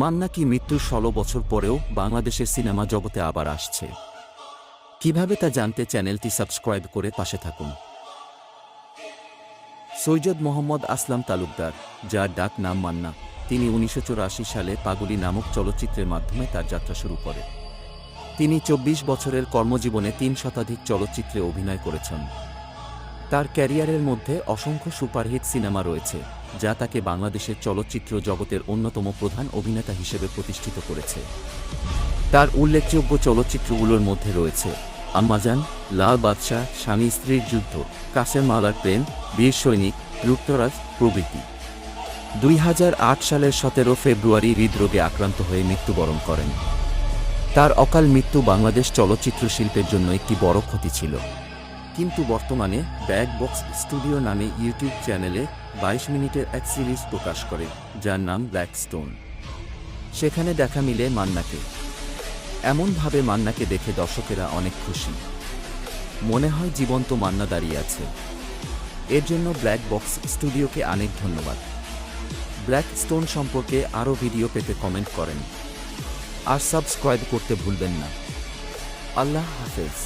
মান্না কি মৃত্যুর ১৬ বছর পরেও বাংলাদেশের সিনেমা জগতে আবার আসছে? কিভাবে তা জানতে চ্যানেলটি সাবস্ক্রাইব করে পাশে থাকুন। সৈয়দ মোহাম্মদ আসলাম তালুকদার, যার ডাক নাম মান্না, তিনি ১৯৮৪ সালে পাগলি নামক চলচ্চিত্রের মাধ্যমে তার যাত্রা শুরু করে। তিনি ২৪ বছরের কর্মজীবনে ৩ শতাধিক চলচ্চিত্রে অভিনয় করেছেন। তার ক্যারিয়ারের মধ্যে অসংখ্য সুপারহিট সিনেমা রয়েছে, যা তাকে বাংলাদেশের চলচ্চিত্র জগতের অন্যতম প্রধান অভিনেতা হিসেবে প্রতিষ্ঠিত করেছে। তার উল্লেখযোগ্য চলচ্চিত্রগুলোর মধ্যে রয়েছে আম্মাজান, লাল বাদশাহ, স্বামী স্ত্রীর যুদ্ধ, কাসেম মাওলার প্রেম, বীর সৈনিক, লুপ্তরাজ প্রভৃতি। ২০০৮ সালের ১৭ ফেব্রুয়ারি হৃদরোগে আক্রান্ত হয়ে মৃত্যুবরণ করেন। তার অকাল মৃত্যু বাংলাদেশ চলচ্চিত্র শিল্পের জন্য একটি বড় ক্ষতি ছিল। কিন্তু বর্তমানে ব্ল্যাক বক্স স্টুডিও নামে ইউটিউব চ্যানেলে ২২ মিনিটের এক সিরিজ প্রকাশ করে, যার নাম ব্ল্যাক স্টোন। সেখানে দেখা মিলে মান্নাকে। এমনভাবে মান্নাকে দেখে দর্শকেরা অনেক খুশি, মনে হয় জীবন্ত মান্না দাঁড়িয়ে আছে। এর জন্য ব্ল্যাক বক্স স্টুডিওকে অনেক ধন্যবাদ। ব্ল্যাক স্টোন সম্পর্কে আরও ভিডিও পেতে কমেন্ট করেন আর সাবস্ক্রাইব করতে ভুলবেন না। আল্লাহ হাফেজ।